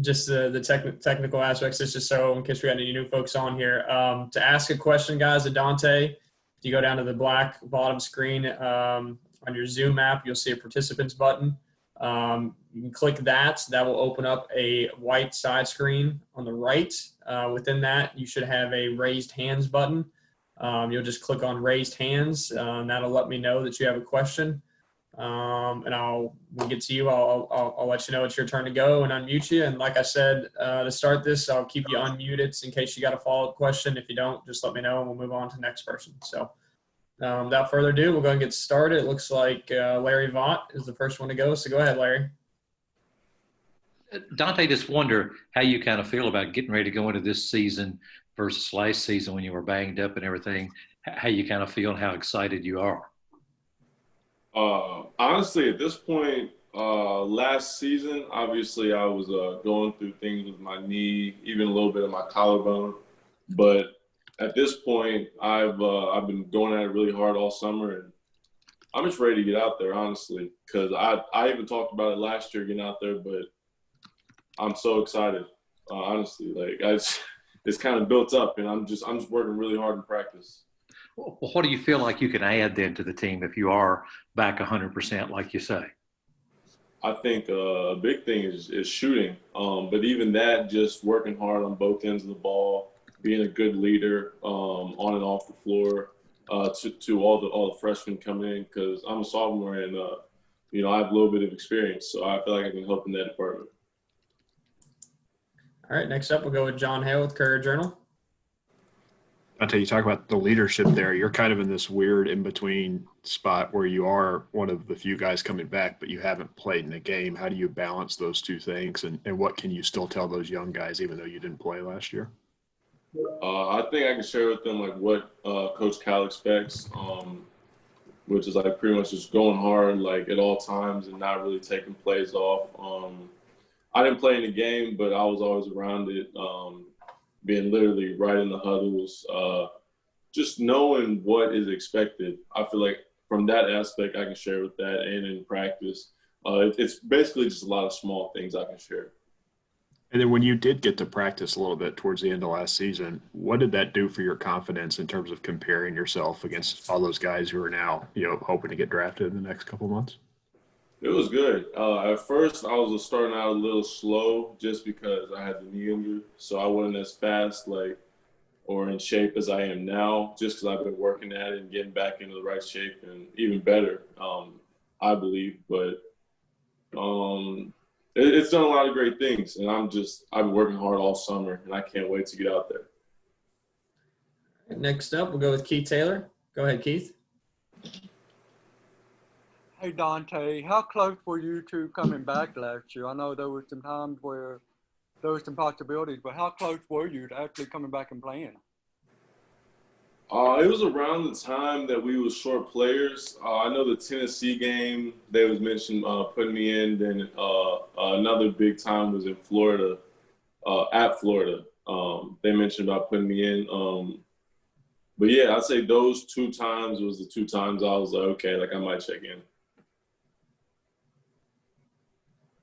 just the technical aspects. This is so in case we got any new folks on here. To ask a question, guys, to Dante, if you go down to the black bottom screen on your Zoom app, you'll see a participants button. You can click that. That will open up a white side screen on the right. Within that, you should have a raised hands button. You'll just click on raised hands. That'll let me know that you have a question. And when we get to you, I'll let you know it's your turn to go and unmute you. And like I said, to start this, I'll keep you unmuted in case you got a follow-up question. If you don't, just let me know and we'll move on to the next person. So without further ado, we'll go and get started. It looks like Larry Vaught is the first one to go. So go ahead, Larry. Dante, just wonder how you kind of feel about getting ready to go into this season versus last season when you were banged up and everything, how you kind of feel and how excited you are. Honestly, at this point, last season, obviously I was going through things with my knee, even a little bit of my collarbone. But at this point, I've been going at it really hard all summer, and I'm just ready to get out there, honestly, because I even talked about it last year, getting out there, but I'm so excited, honestly. Like it's kind of built up, and I'm just working really hard in practice. Well, what do you feel like you can add then to the team if you are back 100%, like you say? I think a big thing is shooting. But even that, just working hard on both ends of the ball, being a good leader on and off the floor to all the freshmen coming in, because I'm a sophomore and I have a little bit of experience, so I feel like I can help in that department. All right, next up we'll go with John Hale with Courier Journal. Dante, you talk about the leadership there. You're kind of in this weird in-between spot where you are one of the few guys coming back, but you haven't played in a game. How do you balance those two things, and what can you still tell those young guys even though you didn't play last year? I think I can share with them like what Coach Cal expects, which is like pretty much just going hard like at all times and not really taking plays off. I didn't play in the game, but I was always around it. Being literally right in the huddles, just knowing what is expected. I feel like from that aspect, I can share with that, and in practice, it's basically just a lot of small things I can share. And then when you did get to practice a little bit towards the end of last season, what did that do for your confidence in terms of comparing yourself against all those guys who are now, hoping to get drafted in the next couple of months? It was good. At first, I was starting out a little slow just because I had the knee injury, so I wasn't as fast or in shape as I am now, just because I've been working at it and getting back into the right shape and even better, I believe. But it's done a lot of great things, and I've been working hard all summer, and I can't wait to get out there. Next up, we'll go with Keith Taylor. Go ahead, Keith. Hey, Dante, how close were you to coming back last year? I know there were some times where there were some possibilities, but how close were you to actually coming back and playing? It was around the time that we was short players. I know the Tennessee game, they was mentioned putting me in. Then another big time was in Florida, at Florida. They mentioned about putting me in. But, yeah, I'd say those two times was the two times I was like, okay, like I might check in.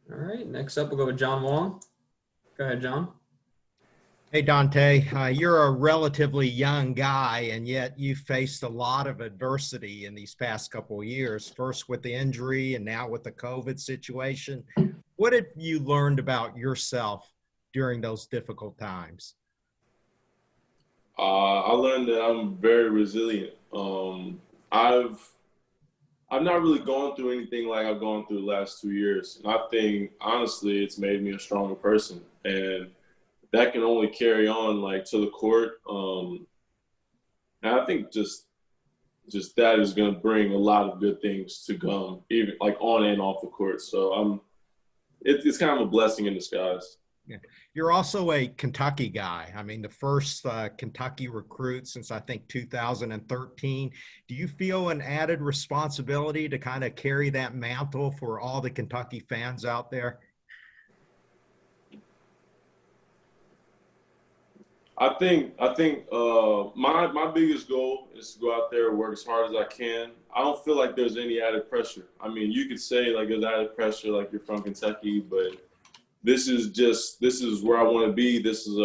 All right, next up we'll go with John Wong. Go ahead, John. Hey, Dante, you're a relatively young guy, and yet you faced a lot of adversity in these past couple of years, first with the injury and now with the COVID situation. What have you learned about yourself during those difficult times? I learned that I'm very resilient. I've not really gone through anything like I've gone through the last 2 years. And I think, honestly, it's made me a stronger person. And that can only carry on, like, to the court. And I think just that is going to bring a lot of good things to come, even, like, on and off the court. So it's kind of a blessing in disguise. Yeah. You're also a Kentucky guy. I mean, the first Kentucky recruit since, I think, 2013. Do you feel an added responsibility to kind of carry that mantle for all the Kentucky fans out there? I think my biggest goal is to go out there and work as hard as I can. I don't feel like there's any added pressure. I mean, you could say, like, there's added pressure, like you're from Kentucky, but this is where I want to be. This is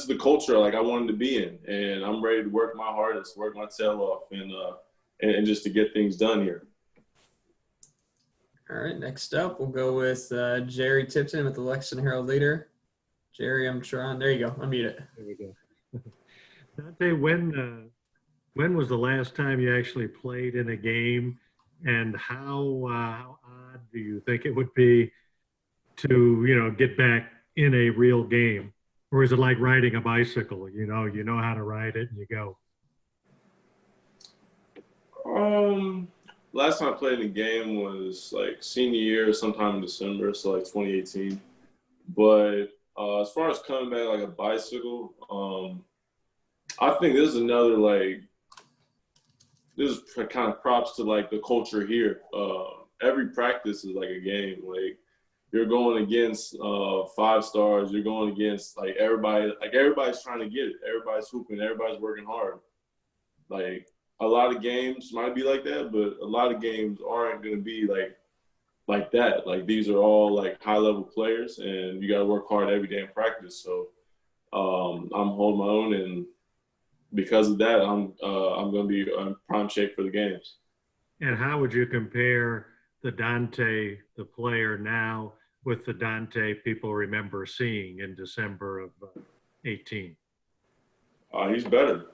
the culture like I wanted to be in, and I'm ready to work my hardest, work my tail off, and just to get things done here. All right, next up, we'll go with Jerry Tipton with the Lexington Herald Leader. Jerry, I'm trying. There you go. Unmute it. There we go. Dante, when was the last time you actually played in a game, and how odd do you think it would be to get back in a real game, or is it like riding a bicycle? You know how to ride it and you go. Last time I played in a game was like senior year, sometime in December, so like 2018. But as far as coming back like a bicycle, I think this is another this is kind of props to like the culture here. Every practice is like a game. Like you're going against 5 stars. You're going against like everybody. Like everybody's trying to get it. Everybody's hooping. Everybody's working hard. Like a lot of games might be like that, but a lot of games aren't going to be like that. Like these are all like high level players, and you got to work hard every day in practice. So I'm holding my own, and because of that, I'm going to be in prime shape for the games. And how would you compare the Dante, the player now, with the Dante people remember seeing in December of 18? He's better.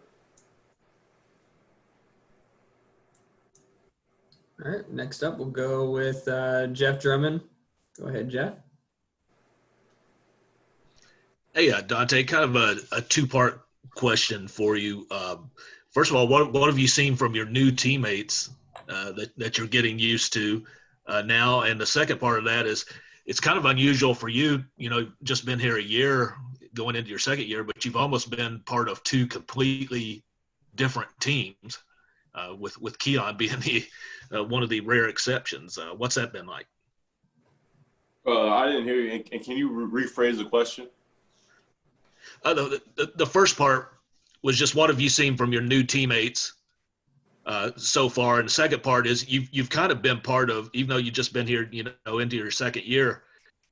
All right, next up, we'll go with Jeff Drummond. Go ahead, Jeff. Hey, Dante, kind of a two-part question for you. First of all, what have you seen from your new teammates that you're getting used to now? And the second part of that is it's kind of unusual for you, just been here a year going into your second year, but you've almost been part of 2 completely different teams, with Keon being the one of the rare exceptions. What's that been like? I didn't hear you. And can you rephrase the question? The first part was just what have you seen from your new teammates so far, and the second part is you've kind of been part of, even though you've just been here, into your second year,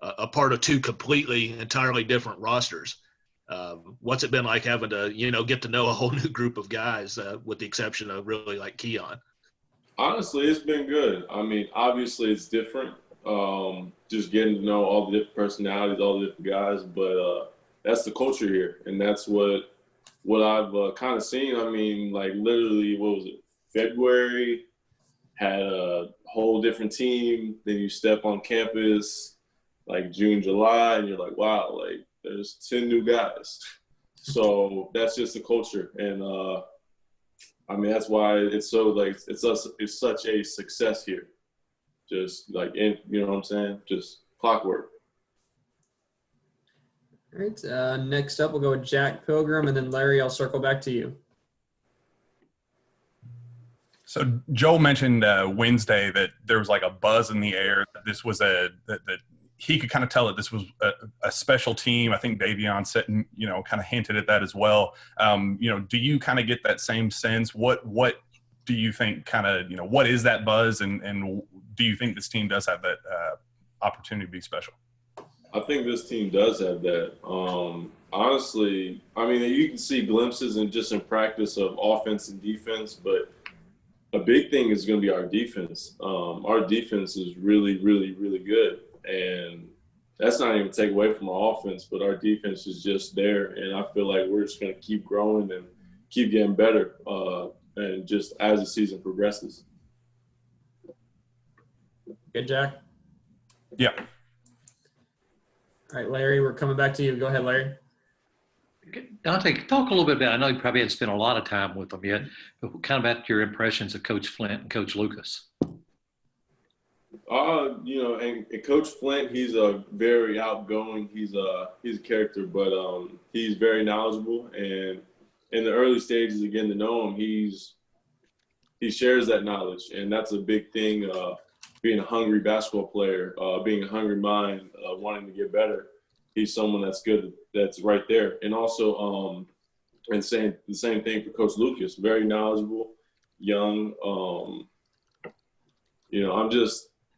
a part of 2 completely, entirely different rosters. What's it been like having to, get to know a whole new group of guys, with the exception of really like Keon? Honestly, it's been good. I mean, obviously it's different. Just getting to know all the different personalities, all the different guys, but that's the culture here, and that's what I've kind of seen. I mean, like literally, what was it? February, had a whole different team. Then you step on campus, like June, July, and you're like, wow, like there's 10 new guys. So that's just the culture, and I mean that's why it's so like it's such a success here. Just like you know what I'm saying? Just clockwork. All right, next up, we'll go with Jack Pilgrim, and then Larry, I'll circle back to you. So Joel mentioned Wednesday that there was like a buzz in the air. This was that he could kind of tell that this was a special team. I think Davion said, kind of hinted at that as well. Do you kind of get that same sense? What do you think kind of, what is that buzz? And do you think this team does have that opportunity to be special? I think this team does have that. Honestly, I mean, you can see glimpses just in practice of offense and defense, but a big thing is going to be our defense. Our defense is really, really, really good. And that's not even take away from our offense, but our defense is just there. And I feel like we're just going to keep growing and keep getting better, and just as the season progresses. Good, Jack. Yeah. All right, Larry, we're coming back to you. Go ahead, Larry. Dante, talk a little bit about, I know you probably haven't spent a lot of time with them yet, but kind of about your impressions of Coach Flint and Coach Lucas. And Coach Flint, he's a very outgoing. He's a character, but he's very knowledgeable. And in the early stages, of getting to know him, he shares that knowledge, and that's a big thing. Being a hungry basketball player, being a hungry mind, wanting to get better. He's someone that's good, that's right there. And also, and saying the same thing for Coach Lucas, very knowledgeable, young.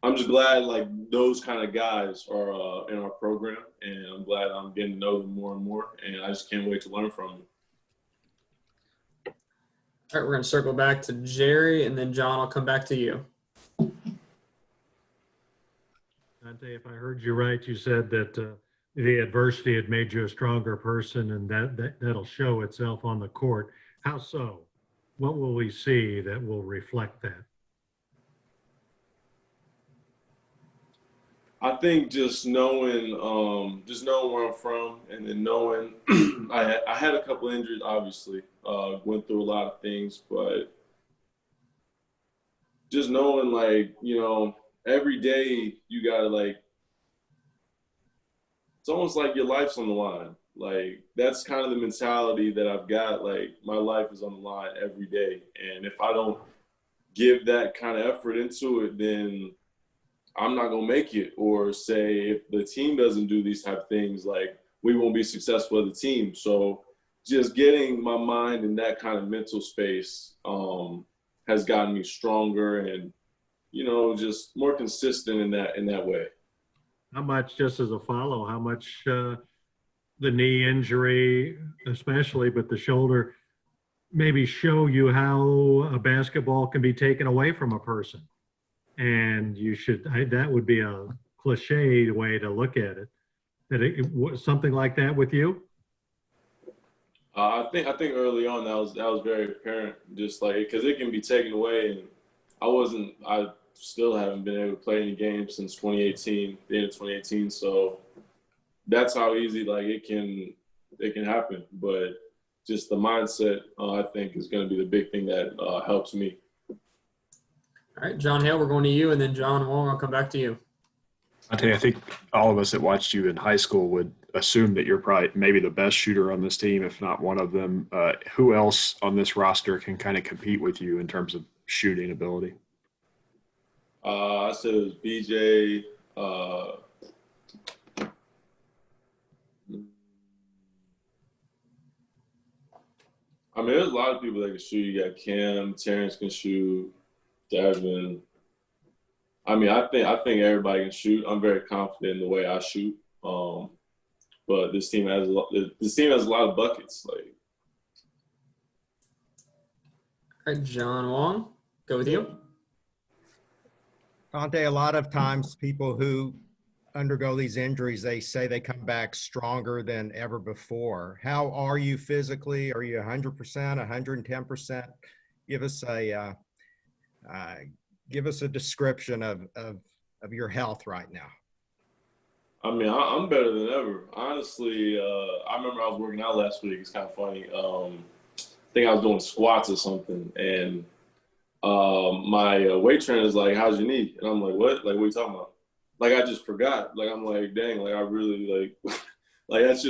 I'm just glad like those kind of guys are in our program, and I'm glad I'm getting to know them more and more, and I just can't wait to learn from them. All right, we're going to circle back to Jerry, and then John, I'll come back to you. Dante, if I heard you right, you said that the adversity had made you a stronger person, and that'll show itself on the court. How so? What will we see that will reflect that? I think just knowing where I'm from, and then knowing I had a couple injuries, obviously, went through a lot of things, but just knowing like, you know, every day you gotta like, it's almost like your life's on the line. Like that's kind of the mentality that I've got. Like my life is on the line every day, and if I don't give that kind of effort into it, then I'm not gonna make it. Or say if the team doesn't do these type of things, like we won't be successful as a team. So just getting my mind in that kind of mental space has gotten me stronger and, you know, just more consistent in that way. How much, just as a follow, how much the knee injury, especially, but the shoulder, maybe show you how a basketball can be taken away from a person? And you should, that would be a cliched way to look at it. That it was something like that with you? I think early on that was very apparent, just like because it can be taken away, and I still haven't been able to play any games since 2018, the end of 2018. So that's how easy like it can happen. But just the mindset, I think, is going to be the big thing that helps me. All right, John Hale, we're going to you, and then John Wong, I'll come back to you. I think all of us that watched you in high school would assume that you're probably maybe the best shooter on this team, if not one of them. Who else on this roster can kind of compete with you in terms of shooting ability? I said it was BJ. I mean, there's a lot of people that can shoot. You got Cam, Terrence can shoot, Devin. I mean, I think everybody can shoot. I'm very confident in the way I shoot. But this team has a lot of buckets. Like, All right, John Wong, go with you. Dante, a lot of times people who undergo these injuries, they say they come back stronger than ever before. How are you physically? Are you 100%, 110%? Give us a description of your health right now. I mean, I'm better than ever. Honestly, I remember I was working out last week. It's kind of funny. I think I was doing squats or something, and my weight trainer is like, "How's your knee?" And I'm like, "What? Like, what are you talking about?" Like, I just forgot. Like, I'm like, dang, like I really like, like that's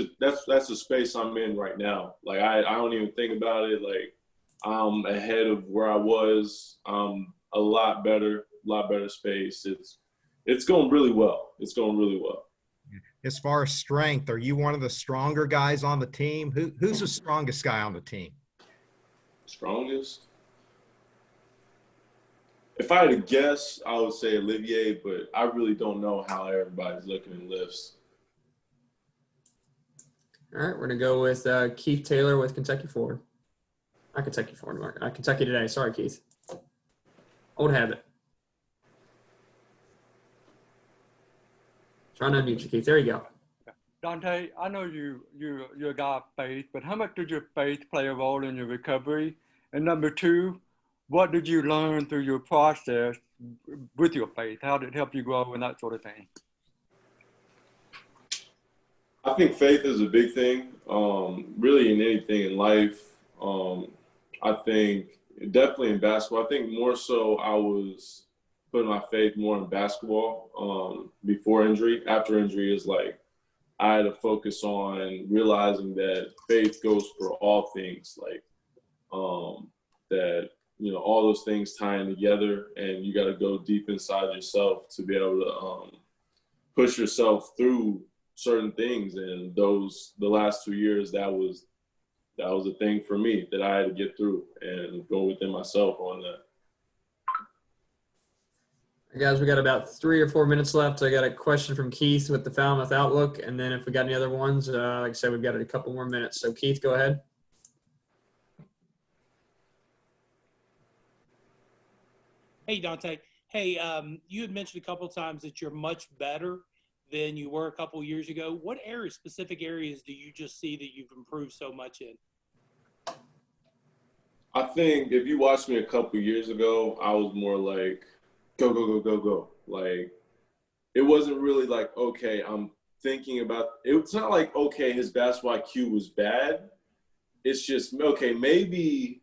the space I'm in right now. Like, I don't even think about it. Like, I'm ahead of where I was. I'm a lot better space. It's going really well. It's going really well. As far as strength, are you one of the stronger guys on the team? Who's the strongest guy on the team? Strongest? If I had to guess, I would say Olivier, but I really don't know how everybody's looking in lifts. All right, we're going to go with Keith Taylor with Kentucky Forward. Not Kentucky Forward, Mark. Kentucky Today. Sorry, Keith. Old habit. Trying to unmute you, Keith. There you go. Dante, I know you're a guy of faith, but how much did your faith play a role in your recovery? And number two, what did you learn through your process with your faith? How did it help you grow and that sort of thing? I think faith is a big thing, really in anything in life. I think definitely in basketball. I think more so I was putting my faith more in basketball before injury. After injury is like I had to focus on realizing that faith goes for all things, like that, you know, all those things tying together, and you got to go deep inside yourself to be able to push yourself through certain things. And the last 2 years, that was a thing for me that I had to get through and go within myself on that. Guys, we got about 3 or 4 minutes left. I got a question from Keith with the Falmouth Outlook, and then if we got any other ones, like I said, we've got a couple more minutes. So, Keith, go ahead. Hey, Dante. Hey, you had mentioned a couple of times that you're much better than you were a couple of years ago. What areas, specific areas, do you just see that you've improved so much in? I think if you watched me a couple years ago, I was more like, go, go, go, go, go. Like, it wasn't really like, okay, I'm thinking about – it's not like, okay, his basketball IQ was bad. It's just, okay, maybe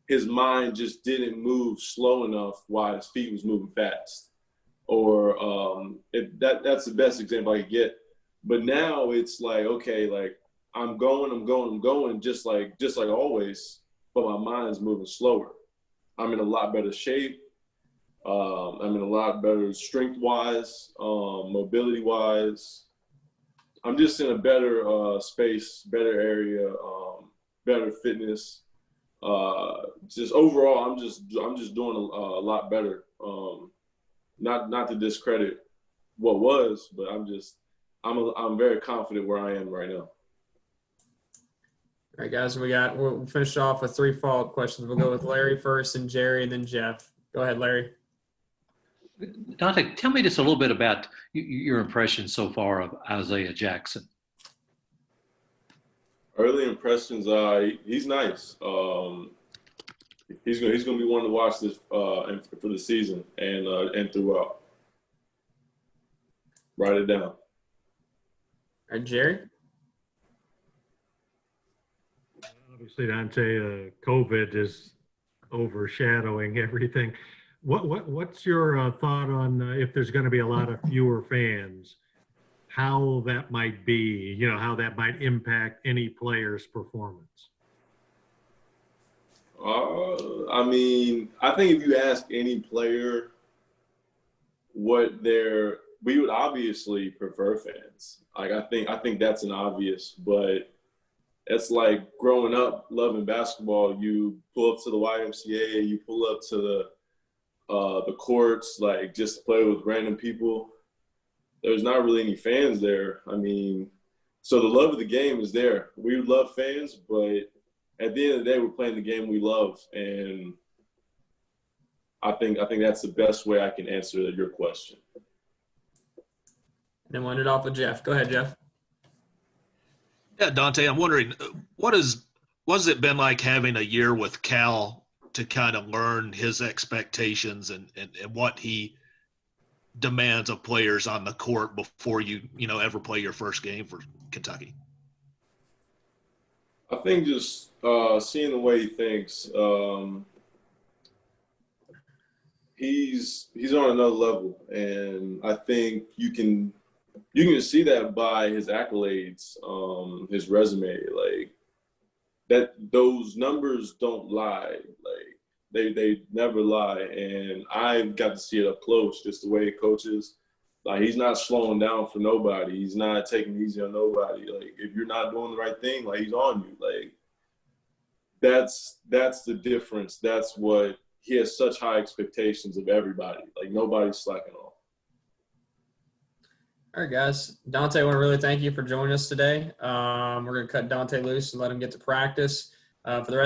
his mind just didn't move slow enough while his feet was moving fast. Or that's the best example I could get. But now it's like, okay, like I'm going, just like always, but my mind's moving slower. I'm in a lot better shape. I'm in a lot better strength-wise, mobility-wise. I'm just in a better space, better area, better fitness. Just overall, I'm just doing a lot better. Not to discredit what was, but I'm very confident where I am right now. All right, guys, we'll finish off with 3 follow-up questions. We'll go with Larry first, and Jerry, and then Jeff. Go ahead, Larry. Dante, tell me just a little bit about your impression so far of Isaiah Jackson. Early impressions, he's nice. He's gonna be one to watch this for the season and throughout. Write it down. All right, Jerry. Obviously, Dante, COVID is overshadowing everything. What's your thought on if there's going to be a lot of fewer fans, how that might be, how that might impact any player's performance? I mean, I think if you ask any player we would obviously prefer fans. Like I think that's an obvious, but it's like growing up loving basketball. You pull up to the YMCA, you pull up to the courts, like just play with random people. There's not really any fans there. I mean, so the love of the game is there. We love fans, but at the end of the day, we're playing the game we love, and I think that's the best way I can answer your question. Then we'll end it off with Jeff. Go ahead, Jeff. Yeah, Dante, I'm wondering, what has it been like having a year with Cal to kind of learn his expectations and what he demands of players on the court before you ever play your first game for Kentucky? I think just seeing the way he thinks, he's on another level, and I think you can see that by his accolades, his resume, like that. Those numbers don't lie, like they never lie, and I've got to see it up close. Just the way he coaches, like he's not slowing down for nobody. He's not taking it easy on nobody. Like if you're not doing the right thing, like he's on you. Like that's the difference. That's what he has such high expectations of everybody. Like nobody's slacking off. All right, guys. Dante, I want to really thank you for joining us today. We're going to cut Dante loose and let him get to practice. For the rest